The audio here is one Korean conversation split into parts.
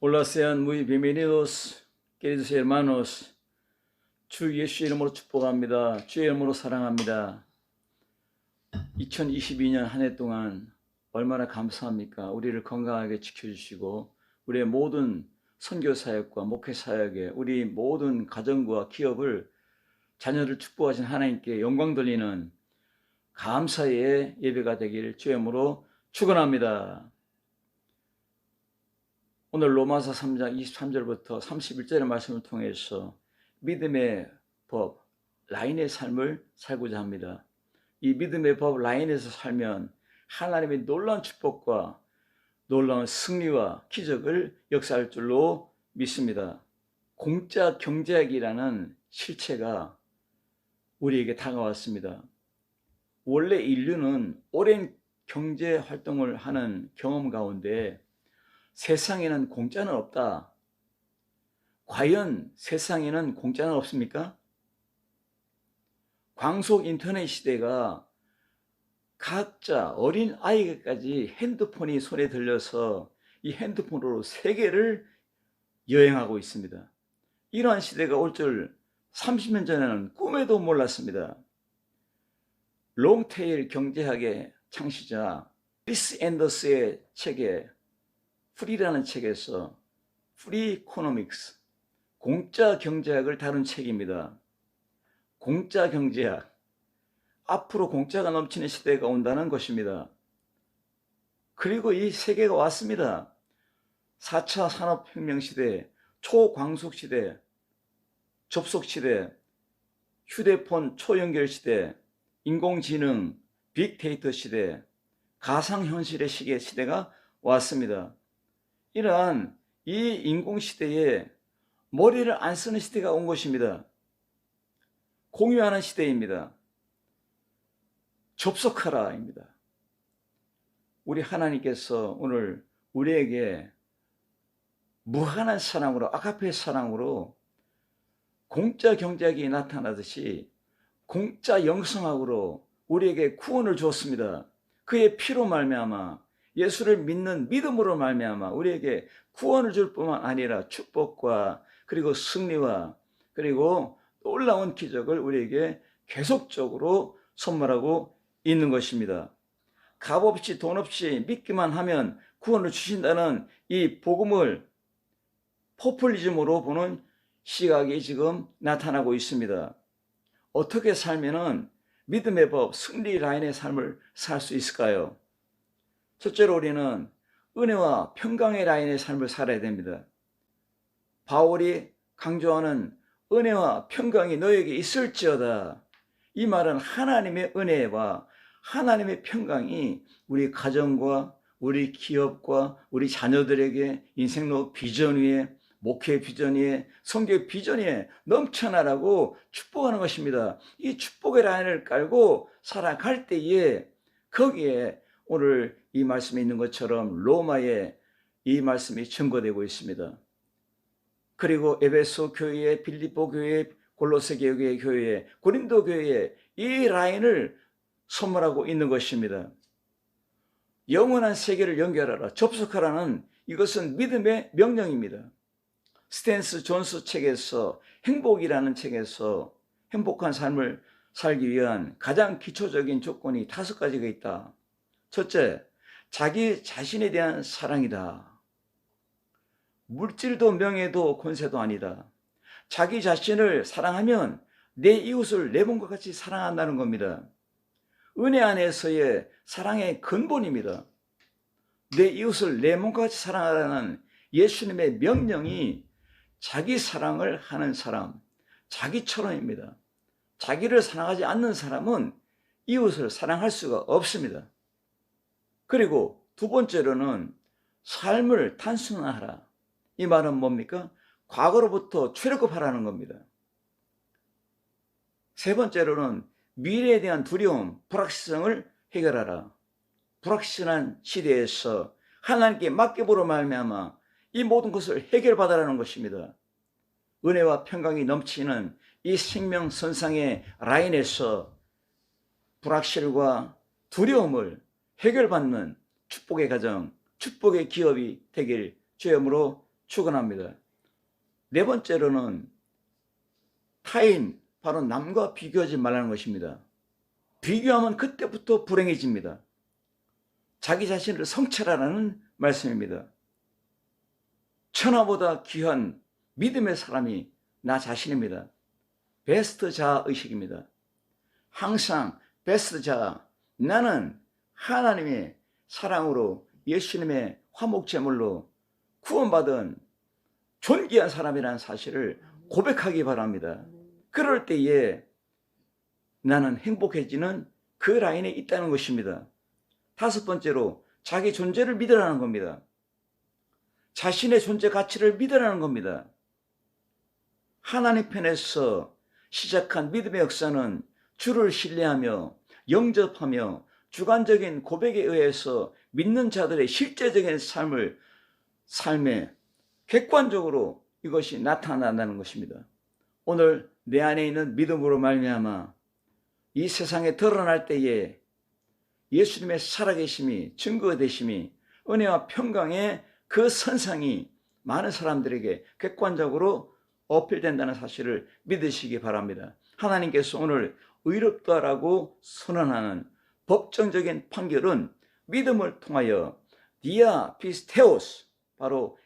Hola, sean muy bienvenidos, queridos hermanos. 주 예수 이름으로 축복합니다. 주의 이름으로 사랑합니다. 2022년 한 해 동안 얼마나 감사합니까? 우리를 건강하게 지켜주시고 우리의 모든 선교 사역과 목회 사역에 우리 모든 가정과 기업을 자녀를 축복하신 하나님께 영광 돌리는 감사의 예배가 되길 주의 이름으로 축원합니다. 오늘 로마서 3장 23절부터 31절의 말씀을 통해서 믿음의 법, 라인의 삶을 살고자 합니다. 이 믿음의 법, 라인에서 살면 하나님의 놀라운 축복과 놀라운 승리와 기적을 역사할 줄로 믿습니다. 공짜 경제학이라는 실체가 우리에게 다가왔습니다. 원래 인류는 오랜 경제 활동을 하는 경험 가운데 세상에는 공짜는 없다. 과연 세상에는 공짜는 없습니까? 광속 인터넷 시대가 각자 어린 아이까지 핸드폰이 손에 들려서 이 핸드폰으로 세계를 여행하고 있습니다. 이러한 시대가 올 줄 30년 전에는 꿈에도 몰랐습니다. 롱테일 경제학의 창시자 크리스 앤더스의 책에 프리라는 책에서 프리 이코노믹스, 공짜 경제학을 다룬 책입니다. 공짜 경제학, 앞으로 공짜가 넘치는 시대가 온다는 것입니다. 그리고 이 세계가 왔습니다. 4차 산업혁명 시대, 초광속 시대, 접속 시대, 휴대폰 초연결 시대, 인공지능, 빅데이터 시대, 가상현실의 시대가 왔습니다. 이러한 이 인공시대에 머리를 안 쓰는 시대가 온 것입니다. 공유하는 시대입니다. 접속하라입니다. 우리 하나님께서 오늘 우리에게 무한한 사랑으로, 아가페 사랑으로 공짜 경제학이 나타나듯이 공짜 영성학으로 우리에게 구원을 주었습니다. 그의 피로 말미암아 예수를 믿는 믿음으로 말미암아 우리에게 구원을 줄 뿐만 아니라 축복과 그리고 승리와 그리고 놀라운 기적을 우리에게 계속적으로 선물하고 있는 것입니다. 값 없이 돈 없이 믿기만 하면 구원을 주신다는 이 복음을 포퓰리즘으로 보는 시각이 지금 나타나고 있습니다. 어떻게 살면은 믿음의 법, 승리 라인의 삶을 살 수 있을까요? 첫째로 우리는 은혜와 평강의 라인의 삶을 살아야 됩니다. 바울이 강조하는 은혜와 평강이 너에게 있을지어다. 이 말은 하나님의 은혜와 하나님의 평강이 우리 가정과 우리 기업과 우리 자녀들에게 인생로 비전 위에 목회 비전 위에 성교 비전 위에 넘쳐나라고 축복하는 것입니다. 이 축복의 라인을 깔고 살아갈 때에 거기에 오늘 이 말씀에 있는 것처럼 로마에 이 말씀이 증거되고 있습니다. 그리고 에베소 교회, 빌립보 교회, 골로새 교회, 고린도 교회에 이 라인을 선물하고 있는 것입니다. 영원한 세계를 연결하라, 접속하라는 이것은 믿음의 명령입니다. 스탠스 존스 책에서 행복이라는 책에서 행복한 삶을 살기 위한 가장 기초적인 조건이 5가지가 있다. 첫째, 자기 자신에 대한 사랑이다. 물질도 명예도 권세도 아니다. 자기 자신을 사랑하면 내 이웃을 내 몸과 같이 사랑한다는 겁니다. 은혜 안에서의 사랑의 근본입니다. 내 이웃을 내 몸과 같이 사랑하라는 예수님의 명령이 자기 사랑을 하는 사람, 자기처럼입니다. 자기를 사랑하지 않는 사람은 이웃을 사랑할 수가 없습니다. 그리고 두 번째로는 삶을 단순화하라. 이 말은 뭡니까? 과거로부터 출애굽하라는 겁니다. 세 번째로는 미래에 대한 두려움, 불확실성을 해결하라. 불확실한 시대에서 하나님께 맡김으로 말미암아 이 모든 것을 해결받으라는 것입니다. 은혜와 평강이 넘치는 이 생명선상의 라인에서 불확실과 두려움을 해결받는 축복의 가정, 축복의 기업이 되길 주의 이름으로 축원합니다. 네 번째로는 타인, 바로 남과 비교하지 말라는 것입니다. 비교하면 그때부터 불행해집니다. 자기 자신을 성찰하라는 말씀입니다. 천하보다 귀한 믿음의 사람이 나 자신입니다. 베스트 자아 의식입니다. 항상 베스트 자아, 나는 하나님의 사랑으로 예수님의 화목제물로 구원받은 존귀한 사람이라는 사실을 고백하기 바랍니다. 그럴 때에 나는 행복해지는 그 라인에 있다는 것입니다. 다섯 번째로 자기 존재를 믿으라는 겁니다. 자신의 존재 가치를 믿으라는 겁니다. 하나님 편에서 시작한 믿음의 역사는 주를 신뢰하며 영접하며 주관적인 고백에 의해서 믿는 자들의 실제적인 삶에 객관적으로 이것이 나타난다는 것입니다. 오늘 내 안에 있는 믿음으로 말미암아 이 세상에 드러날 때에 예수님의 살아계심이 증거가 되심이 은혜와 평강의 그 선상이 많은 사람들에게 객관적으로 어필된다는 사실을 믿으시기 바랍니다. 하나님께서 오늘 의롭다라고 선언하는 법정적인 판결은 믿음을 통하여 디아 피스테오스, 바로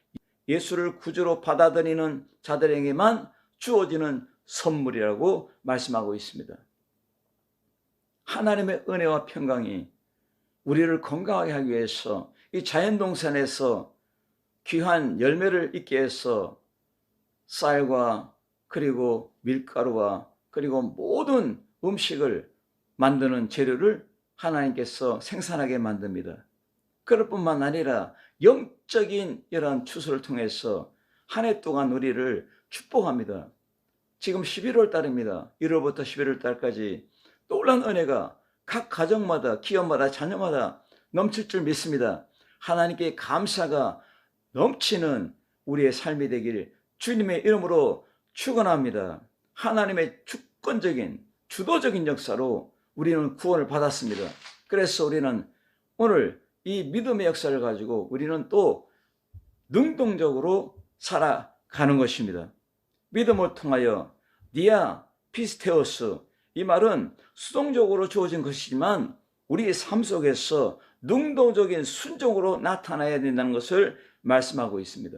예수를 구주로 받아들이는 자들에게만 주어지는 선물이라고 말씀하고 있습니다. 하나님의 은혜와 평강이 우리를 건강하게 하기 위해서 이 자연동산에서 귀한 열매를 있게 해서 쌀과 그리고 밀가루와 그리고 모든 음식을 만드는 재료를 하나님께서 생산하게 만듭니다. 그럴 뿐만 아니라 영적인 이러한 추수를 통해서 한 해 동안 우리를 축복합니다. 지금 11월 달입니다. 1월부터 11월 달까지 놀라운 은혜가 각 가정마다, 기업마다, 자녀마다 넘칠 줄 믿습니다. 하나님께 감사가 넘치는 우리의 삶이 되길 주님의 이름으로 축원합니다. 하나님의 주권적인, 주도적인 역사로 우리는 구원을 받았습니다. 그래서 우리는 오늘 이 믿음의 역사를 가지고 우리는 또 능동적으로 살아가는 것입니다. 믿음을 통하여 디아 피스테오스, 이 말은 수동적으로 주어진 것이지만 우리의 삶 속에서 능동적인 순종으로 나타나야 된다는 것을 말씀하고 있습니다.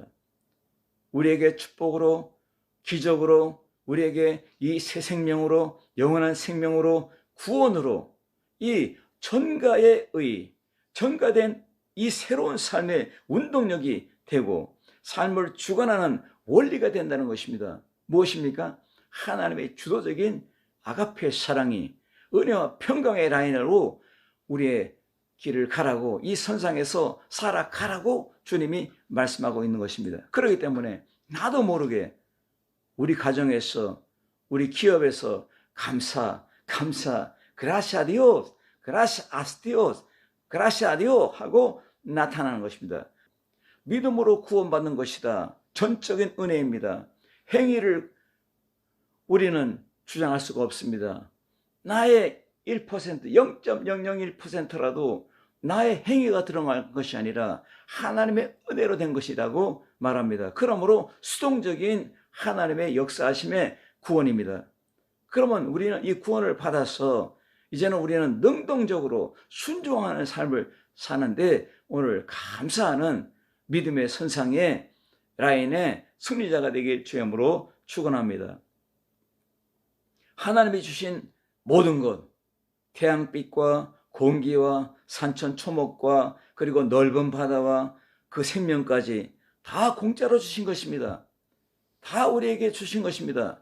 우리에게 축복으로, 기적으로, 우리에게 이 새 생명으로, 영원한 생명으로, 구원으로 이 전가의 의, 전가된 이 새로운 삶의 운동력이 되고 삶을 주관하는 원리가 된다는 것입니다. 무엇입니까? 하나님의 주도적인 아가페 사랑이 은혜와 평강의 라인으로 우리의 길을 가라고, 이 선상에서 살아가라고 주님이 말씀하고 있는 것입니다. 그렇기 때문에 나도 모르게 우리 가정에서, 우리 기업에서 감사, 그라시아 디오스, 그라시아스 디오스, 그라시아 디오 하고 나타나는 것입니다. 믿음으로 구원받는 것이다. 전적인 은혜입니다. 행위를 우리는 주장할 수가 없습니다. 나의 1%, 0.001%라도 나의 행위가 들어간 것이 아니라 하나님의 은혜로 된 것이라고 말합니다. 그러므로 수동적인 하나님의 역사하심의 구원입니다. 그러면 우리는 이 구원을 받아서 이제는 우리는 능동적으로 순종하는 삶을 사는데 오늘 감사하는 믿음의 선상의 라인의 승리자가 되길 주님으로 축원합니다. 하나님이 주신 모든 것, 태양빛과 공기와 산천 초목과 그리고 넓은 바다와 그 생명까지 다 공짜로 주신 것입니다. 다 우리에게 주신 것입니다.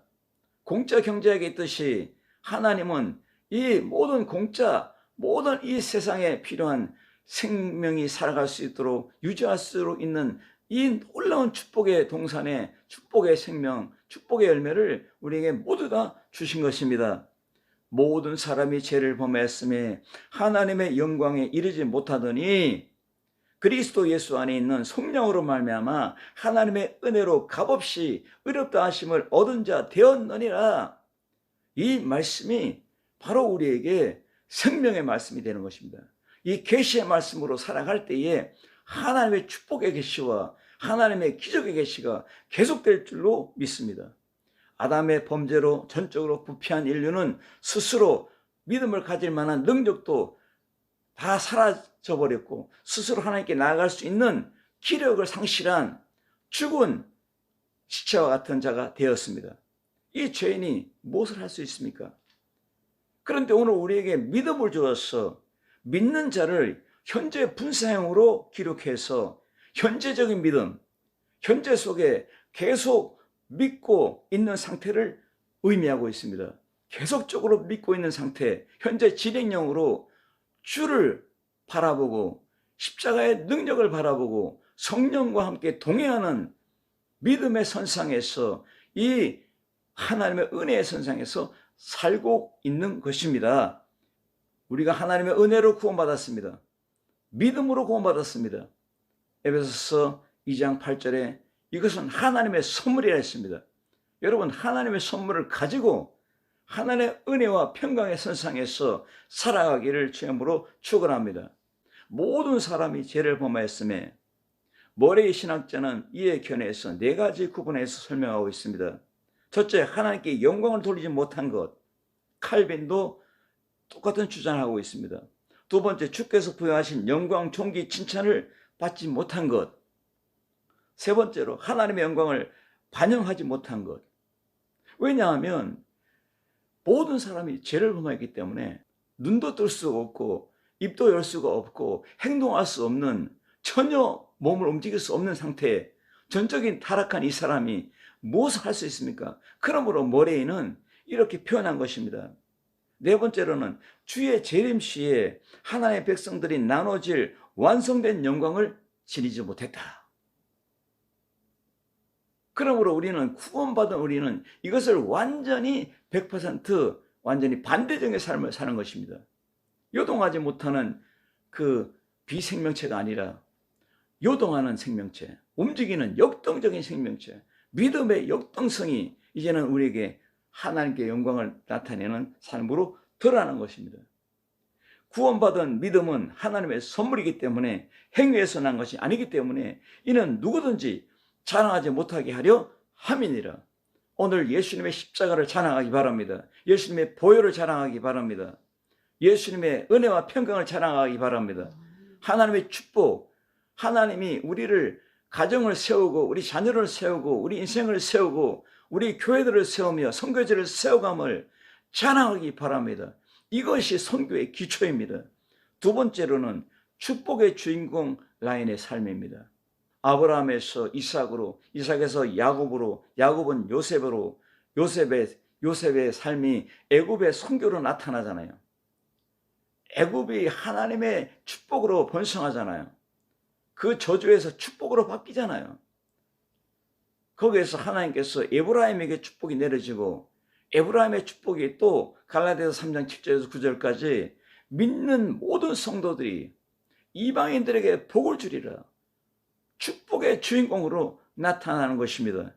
공짜 경제학에 있듯이 하나님은 이 모든 공짜, 모든 이 세상에 필요한 생명이 살아갈 수 있도록 유지할 수 있는 이 놀라운 축복의 동산에 축복의 생명, 축복의 열매를 우리에게 모두 다 주신 것입니다. 모든 사람이 죄를 범했음에 하나님의 영광에 이르지 못하더니 그리스도 예수 안에 있는 성령으로 말미암아 하나님의 은혜로 값없이 의롭다 하심을 얻은 자 되었느니라. 이 말씀이 바로 우리에게 생명의 말씀이 되는 것입니다. 이 계시의 말씀으로 살아갈 때에 하나님의 축복의 계시와 하나님의 기적의 계시가 계속될 줄로 믿습니다. 아담의 범죄로 전적으로 부패한 인류는 스스로 믿음을 가질 만한 능력도 다 사라져 버렸고 스스로 하나님께 나아갈 수 있는 기력을 상실한 죽은 시체와 같은 자가 되었습니다. 이 죄인이 무엇을 할 수 있습니까? 그런데 오늘 우리에게 믿음을 주어서 믿는 자를 현재 분사형으로 기록해서 현재적인 믿음, 현재 속에 계속 믿고 있는 상태를 의미하고 있습니다. 계속적으로 믿고 있는 상태, 현재 진행형으로 주를 바라보고 십자가의 능력을 바라보고 성령과 함께 동행하는 믿음의 선상에서 이 하나님의 은혜의 선상에서 살고 있는 것입니다. 우리가 하나님의 은혜로 구원받았습니다. 믿음으로 구원받았습니다. 에베소서 2장 8절에 이것은 하나님의 선물이라 했습니다. 여러분, 하나님의 선물을 가지고 하나님의 은혜와 평강의 선상에서 살아가기를 주님으로 축원합니다. 모든 사람이 죄를 범하였음에 모레이 신학자는 이에 견해서 네 가지 구분해서 설명하고 있습니다. 첫째, 하나님께 영광을 돌리지 못한 것. 칼빈도 똑같은 주장하고 있습니다. 두 번째, 주께서 부여하신 영광, 존귀, 칭찬을 받지 못한 것. 세 번째로, 하나님의 영광을 반영하지 못한 것. 왜냐하면 모든 사람이 죄를 범하기 때문에 눈도 뜰 수가 없고 입도 열 수가 없고 행동할 수 없는, 전혀 몸을 움직일 수 없는 상태에 전적인 타락한 이 사람이 무엇을 할 수 있습니까? 그러므로 모레이는 이렇게 표현한 것입니다. 네 번째로는 주의 재림 시에 하나님의 백성들이 나눠질 완성된 영광을 지니지 못했다. 그러므로 우리는, 구원받은 우리는 이것을 완전히 100% 완전히 반대적인 삶을 사는 것입니다. 요동하지 못하는 그 비생명체가 아니라 요동하는 생명체, 움직이는 역동적인 생명체, 믿음의 역동성이 이제는 우리에게 하나님께 영광을 나타내는 삶으로 드러나는 것입니다. 구원받은 믿음은 하나님의 선물이기 때문에 행위에서 난 것이 아니기 때문에 이는 누구든지 자랑하지 못하게 하려 함이니라. 오늘 예수님의 십자가를 자랑하기 바랍니다. 예수님의 보혈을 자랑하기 바랍니다. 예수님의 은혜와 평강을 자랑하기 바랍니다. 하나님의 축복, 하나님이 우리를 가정을 세우고 우리 자녀를 세우고 우리 인생을 세우고 우리 교회들을 세우며 선교제를 세워감을 자랑하기 바랍니다. 이것이 선교의 기초입니다. 두 번째로는 축복의 주인공 라인의 삶입니다. 아브라함에서 이삭으로, 이삭에서 야곱으로, 야곱은 요셉으로, 요셉의 삶이 애굽의 선교로 나타나잖아요. 애굽이 하나님의 축복으로 번성하잖아요. 그 저주에서 축복으로 바뀌잖아요. 거기에서 하나님께서 에브라임에게 축복이 내려지고 에브라임의 축복이 또 갈라디아서 3장 7절에서 9절까지 믿는 모든 성도들이 이방인들에게 복을 주리라. 축복의 주인공으로 나타나는 것입니다.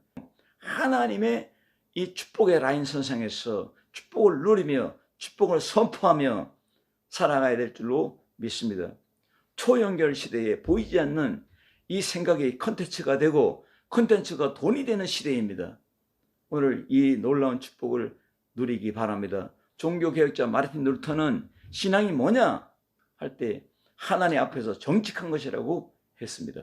하나님의 이 축복의 라인 선상에서 축복을 누리며 축복을 선포하며 살아가야 될 줄로 믿습니다. 초연결 시대에 보이지 않는 이 생각이 컨텐츠가 되고 컨텐츠가 돈이 되는 시대입니다. 오늘 이 놀라운 축복을 누리기 바랍니다. 종교개혁자 마르틴 루터는 신앙이 뭐냐 할 때 하나님 앞에서 정직한 것이라고 했습니다.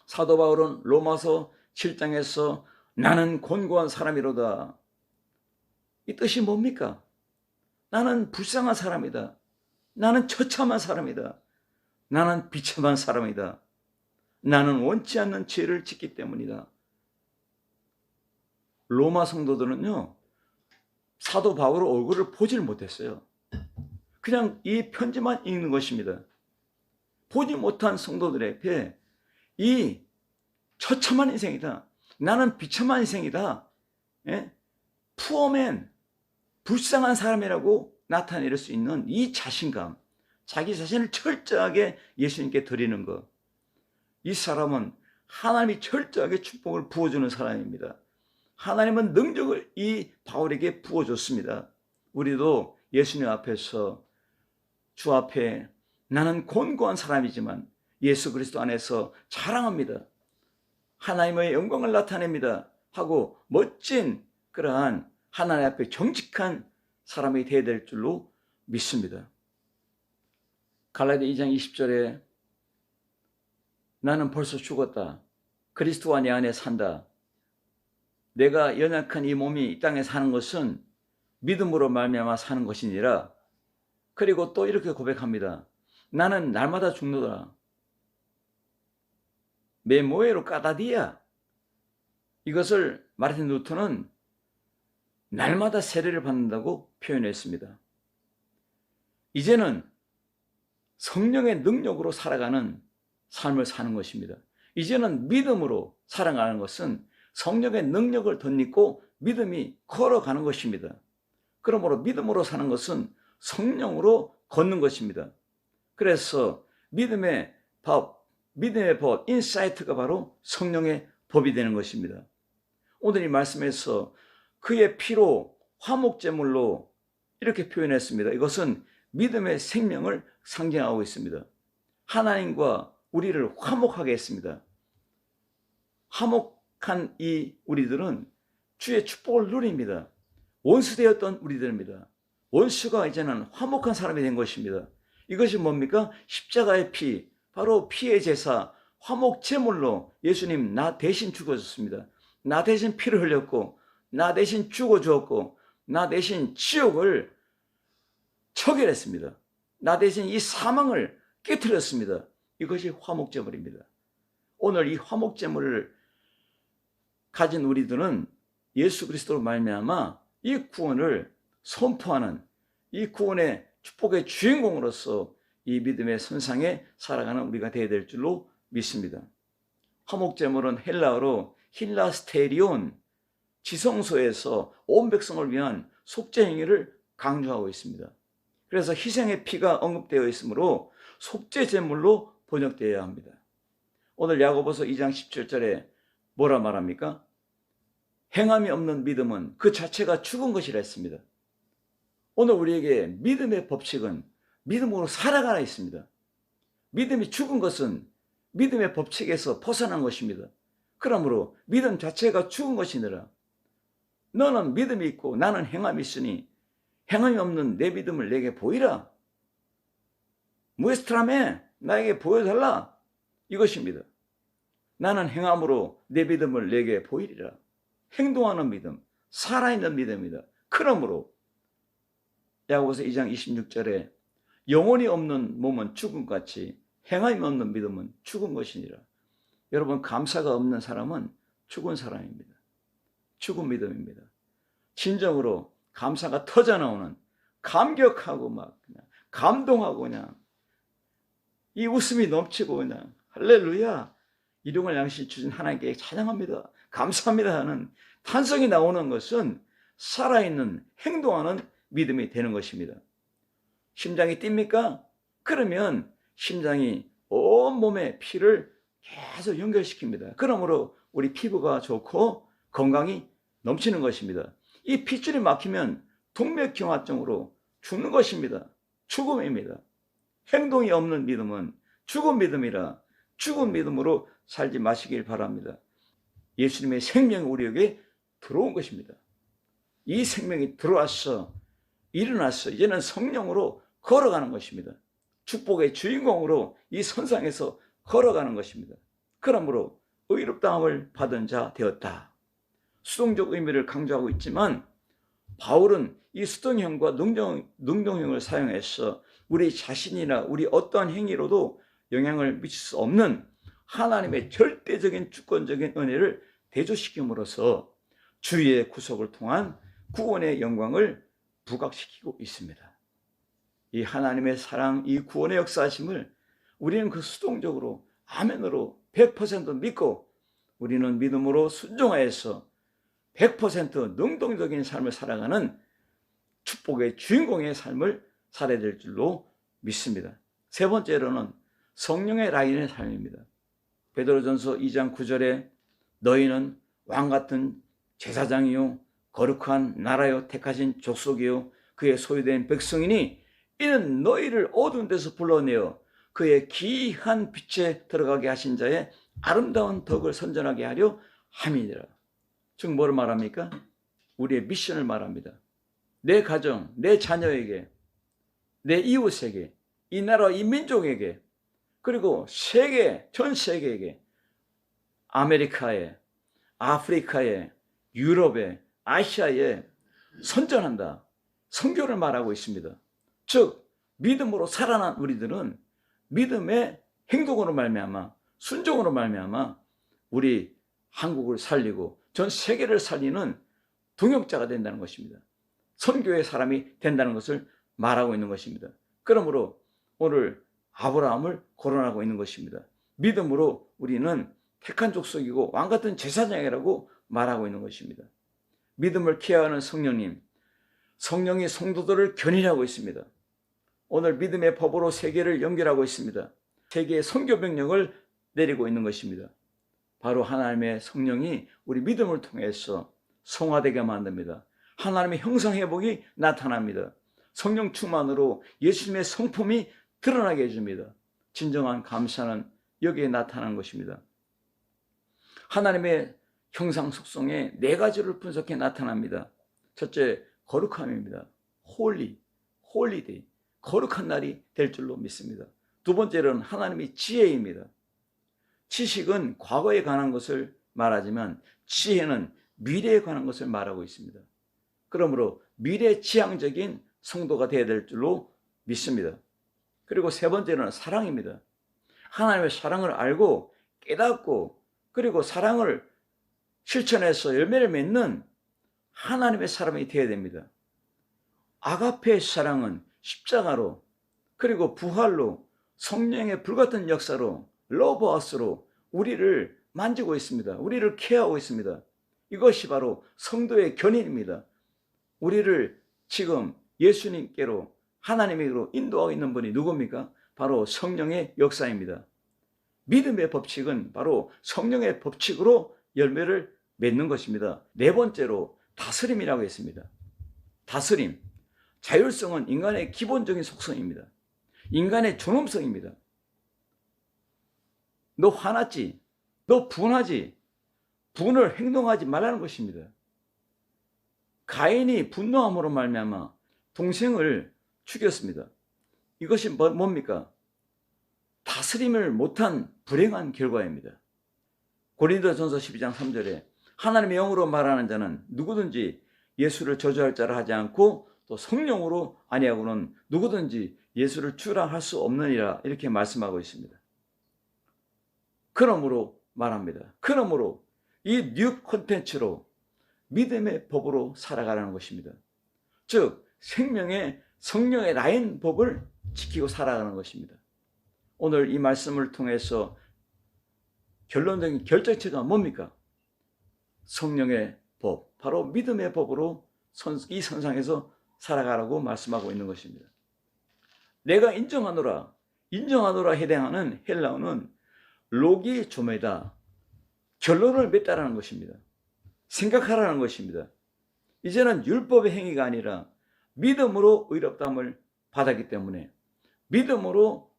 사도 바울은 로마서 7장에서 나는 곤고한 사람이로다. 이 뜻이 뭡니까? 나는 불쌍한 사람이다. 나는 처참한 사람이다. 나는 비참한 사람이다. 나는 원치 않는 죄를 짓기 때문이다. 로마 성도들은요, 사도 바울의 얼굴을 보질 못했어요. 그냥 이 편지만 읽는 것입니다. 보지 못한 성도들에게 이 처참한 인생이다. 나는 비참한 인생이다. 예? 푸어맨, 불쌍한 사람이라고 나타낼 수 있는 이 자신감, 자기 자신을 철저하게 예수님께 드리는 것. 이 사람은 하나님이 철저하게 축복을 부어주는 사람입니다. 하나님은 능력을 이 바울에게 부어줬습니다. 우리도 예수님 앞에서 주 앞에 나는 곤고한 사람이지만 예수 그리스도 안에서 자랑합니다. 하나님의 영광을 나타냅니다 하고 멋진 그러한 하나님 앞에 정직한 사람이 되어야 될 줄로 믿습니다. 갈라디아 2장 20절에 나는 벌써 죽었다. 그리스도와 내 안에 산다. 내가 연약한 이 몸이 이 땅에 사는 것은 믿음으로 말미암아 사는 것이니라. 그리고 또 이렇게 고백합니다. 나는 날마다 죽노라. 매 모에로 까다디야. 이것을 마르틴 루터는 날마다 세례를 받는다고 표현했습니다. 이제는 성령의 능력으로 살아가는 삶을 사는 것입니다. 이제는 믿음으로 살아가는 것은 성령의 능력을 덧입고 믿음이 걸어가는 것입니다. 그러므로 믿음으로 사는 것은 성령으로 걷는 것입니다. 그래서 믿음의 법, 인사이트가 바로 성령의 법이 되는 것입니다. 오늘 이 말씀에서 그의 피로 화목제물로 이렇게 표현했습니다. 이것은 믿음의 생명을 상징하고 있습니다. 하나님과 우리를 화목하게 했습니다. 화목한 이 우리들은 주의 축복을 누립니다. 원수되었던 우리들입니다. 원수가 이제는 화목한 사람이 된 것입니다. 이것이 뭡니까? 십자가의 피, 바로 피의 제사, 화목제물로 예수님 나 대신 죽어줬습니다. 나 대신 피를 흘렸고, 나 대신 죽어주었고, 나 대신 지옥을 처결했습니다. 나 대신 이 사망을 깨뜨렸습니다. 이것이 화목제물입니다. 오늘 이 화목제물을 가진 우리들은 예수 그리스도로 말미암아 이 구원을 선포하는, 이 구원의 축복의 주인공으로서 이 믿음의 선상에 살아가는 우리가 되어야 될 줄로 믿습니다. 화목제물은 헬라어로 힐라스테리온, 지성소에서 온 백성을 위한 속죄 행위를 강조하고 있습니다. 그래서 희생의 피가 언급되어 있으므로 속죄 제물로 번역되어야 합니다. 오늘 야고보서 2장 17절에 뭐라 말합니까? 행함이 없는 믿음은 그 자체가 죽은 것이라 했습니다. 오늘 우리에게 믿음의 법칙은 믿음으로 살아가라 있습니다. 믿음이 죽은 것은 믿음의 법칙에서 벗어난 것입니다. 그러므로 믿음 자체가 죽은 것이니라. 너는 믿음이 있고 나는 행함이 있으니 행함이 없는 내 믿음을 내게 보이라. 무에스트라메, 나에게 보여달라. 이것입니다. 나는 행함으로 내 믿음을 내게 보이리라. 행동하는 믿음, 살아있는 믿음이다. 그러므로 야고보서 2장 26절에 영혼이 없는 몸은 죽음같이 행함이 없는 믿음은 죽은 것이니라. 여러분, 감사가 없는 사람은 죽은 사람입니다. 죽은 믿음입니다. 진정으로 감사가 터져나오는, 감격하고 막 그냥 감동하고 그냥 이 웃음이 넘치고 그냥 할렐루야, 일용할 양식 주신 하나님께 찬양합니다, 감사합니다 하는 탄성이 나오는 것은 살아있는 행동하는 믿음이 되는 것입니다. 심장이 뜁니까? 그러면 심장이 온몸에 피를 계속 연결시킵니다. 그러므로 우리 피부가 좋고 건강이 넘치는 것입니다. 이 핏줄이 막히면 동맥경화증으로 죽는 것입니다. 죽음입니다. 행동이 없는 믿음은 죽은 믿음이라 죽은 믿음으로 살지 마시길 바랍니다. 예수님의 생명이 우리에게 들어온 것입니다. 이 생명이 들어왔어, 일어났어, 이제는 성령으로 걸어가는 것입니다. 축복의 주인공으로 이 선상에서 걸어가는 것입니다. 그러므로 의롭다함을 받은 자 되었다. 수동적 의미를 강조하고 있지만 바울은 이 수동형과 능동형을 사용해서 우리 자신이나 우리 어떠한 행위로도 영향을 미칠 수 없는 하나님의 절대적인 주권적인 은혜를 대조시킴으로써 주의 구속을 통한 구원의 영광을 부각시키고 있습니다. 이 하나님의 사랑, 이 구원의 역사하심을 우리는 그 수동적으로 아멘으로 100% 믿고 우리는 믿음으로 순종하여서 100% 능동적인 삶을 살아가는 축복의 주인공의 삶을 살아야 될 줄로 믿습니다. 세 번째로는 성령의 라인의 삶입니다. 베드로전서 2장 9절에 너희는 왕같은 제사장이요 거룩한 나라요 택하신 족속이요 그의 소유된 백성이니 이는 너희를 어두운 데서 불러내어 그의 기이한 빛에 들어가게 하신 자의 아름다운 덕을 선전하게 하려 함이니라. 즉 뭐를 말합니까? 우리의 미션을 말합니다. 내 가정, 내 자녀에게, 내 이웃에게, 이 나라, 이 민족에게, 그리고 세계, 전 세계에게, 아메리카에, 아프리카에, 유럽에, 아시아에 선전한다. 선교를 말하고 있습니다. 즉 믿음으로 살아난 우리들은 믿음의 행동으로 말미암아, 순종으로 말미암아 우리 한국을 살리고 전 세계를 살리는 동역자가 된다는 것입니다. 선교의 사람이 된다는 것을 말하고 있는 것입니다. 그러므로 오늘 아브라함을 거론하고 있는 것입니다. 믿음으로 우리는 택한 족속이고 왕같은 제사장이라고 말하고 있는 것입니다. 믿음을 케어하는 성령님, 성령이 성도들을 견인하고 있습니다. 오늘 믿음의 법으로 세계를 연결하고 있습니다. 세계의 선교 병력을 내리고 있는 것입니다. 바로 하나님의 성령이 우리 믿음을 통해서 성화되게 만듭니다. 하나님의 형상 회복이 나타납니다. 성령 충만으로 예수님의 성품이 드러나게 해줍니다. 진정한 감사는 여기에 나타나는 것입니다. 하나님의 형상 속성의 4가지를 분석해 나타납니다. 첫째, 거룩함입니다. 홀리데이, 거룩한 날이 될 줄로 믿습니다. 두 번째는 하나님의 지혜입니다. 지식은 과거에 관한 것을 말하지만 지혜는 미래에 관한 것을 말하고 있습니다. 그러므로 미래지향적인 성도가 되어야 될 줄로 믿습니다. 그리고 세 번째는 사랑입니다. 하나님의 사랑을 알고 깨닫고 그리고 사랑을 실천해서 열매를 맺는 하나님의 사람이 되어야 됩니다. 아가페의 사랑은 십자가로 그리고 부활로 성령의 불같은 역사로 러브아웃으로 우리를 만지고 있습니다. 우리를 케어하고 있습니다. 이것이 바로 성도의 견인입니다. 우리를 지금 예수님께로 하나님에게로 인도하고 있는 분이 누굽니까? 바로 성령의 역사입니다. 믿음의 법칙은 바로 성령의 법칙으로 열매를 맺는 것입니다. 네 번째로 다스림이라고 했습니다. 다스림, 자율성은 인간의 기본적인 속성입니다. 인간의 존엄성입니다. 너 화났지? 너 분하지? 분을 행동하지 말라는 것입니다. 가인이 분노함으로 말미암아 동생을 죽였습니다. 이것이 뭡니까? 다스림을 못한 불행한 결과입니다. 고린도전서 12장 3절에 하나님의 영으로 말하는 자는 누구든지 예수를 저주할 자를 하지 않고 또 성령으로 아니하고는 누구든지 예수를 주라 할 수 없느니라 이렇게 말씀하고 있습니다. 그러므로 말합니다. 그러므로 이 뉴 콘텐츠로 믿음의 법으로 살아가라는 것입니다. 즉 생명의 성령의 라인 법을 지키고 살아가는 것입니다. 오늘 이 말씀을 통해서 결론적인 결정체가 뭡니까? 성령의 법, 바로 믿음의 법으로 이 선상에서 살아가라고 말씀하고 있는 것입니다. 내가 인정하노라 해당하는 헬라어는 로기조메다, 결론을 맺다라는 것입니다. 생각하라는 것입니다. 이제는 율법의 행위가 아니라 믿음으로 의롭다함을 받았기 때문에 믿음으로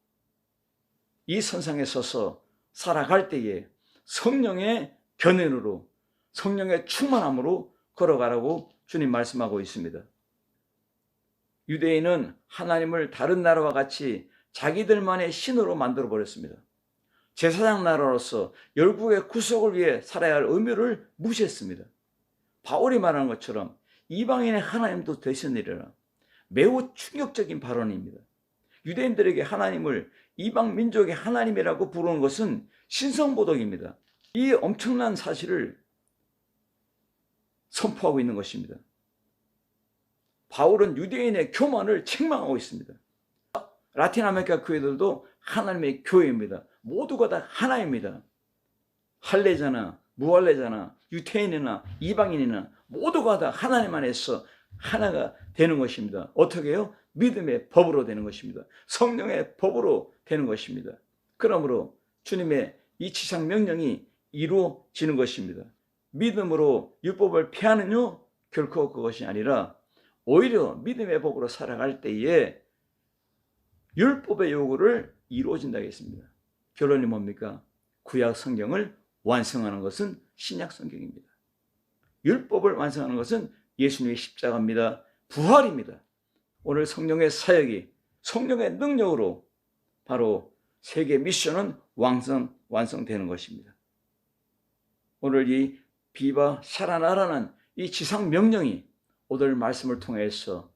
이 선상에 서서 살아갈 때에 성령의 견인으로 성령의 충만함으로 걸어가라고 주님 말씀하고 있습니다. 유대인은 하나님을 다른 나라와 같이 자기들만의 신으로 만들어 버렸습니다. 제사장 나라로서 열국의 구속을 위해 살아야 할 의무를 무시했습니다. 바울이 말하는 것처럼 이방인의 하나님도 되시느니라. 매우 충격적인 발언입니다. 유대인들에게 하나님을 이방 민족의 하나님이라고 부르는 것은 신성모독입니다. 이 엄청난 사실을 선포하고 있는 것입니다. 바울은 유대인의 교만을 책망하고 있습니다. 라틴 아메리카 교회들도 하나님의 교회입니다. 모두가 다 하나입니다. 할례자나 무할례자나 유태인이나 이방인이나 모두가 다 하나님 안에서 하나가 되는 것입니다. 어떻게 해요? 믿음의 법으로 되는 것입니다. 성령의 법으로 되는 것입니다. 그러므로 주님의 이 지상 명령이 이루어지는 것입니다. 믿음으로 율법을 폐하느냐? 결코 그것이 아니라 오히려 믿음의 법으로 살아갈 때에 율법의 요구를 이루어진다 했습니다. 결론이 뭡니까? 구약 성경을 완성하는 것은 신약 성경입니다. 율법을 완성하는 것은 예수님의 십자가입니다. 부활입니다. 오늘 성령의 사역이 성령의 능력으로 바로 세계 미션은 완성되는 것입니다. 오늘 이 비바 샤라나라는 이 지상 명령이 오늘 말씀을 통해서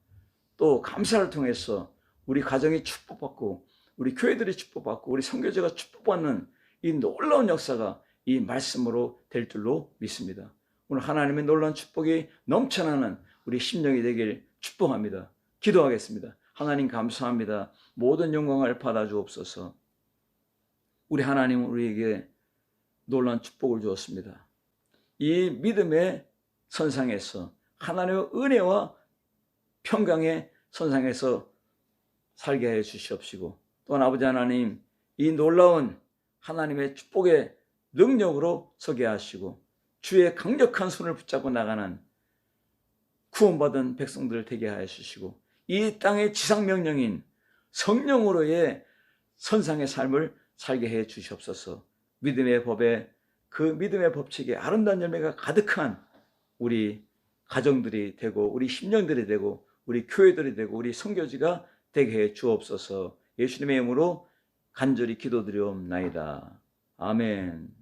또 감사를 통해서 우리 가정이 축복받고 우리 교회들이 축복받고 우리 선교제가 축복받는 이 놀라운 역사가 이 말씀으로 될 줄로 믿습니다. 오늘 하나님의 놀라운 축복이 넘쳐나는 우리 심령이 되길 축복합니다. 기도하겠습니다. 하나님 감사합니다. 모든 영광을 받아주옵소서. 우리 하나님은 우리에게 놀라운 축복을 주었습니다. 이 믿음의 선상에서 하나님의 은혜와 평강의 선상에서 살게 해 주시옵시고 또한 아버지 하나님 이 놀라운 하나님의 축복의 능력으로 서게 하시고 주의 강력한 손을 붙잡고 나가는 구원받은 백성들 되게 하여 주시고 이 땅의 지상명령인 성령으로의 선상의 삶을 살게 해 주시옵소서. 믿음의 법에 그 믿음의 법칙에 아름다운 열매가 가득한 우리 가정들이 되고 우리 심령들이 되고 우리 교회들이 되고 우리 선교지가 되게 해 주옵소서. 예수님의 이름으로 간절히 기도드리옵나이다. 아멘.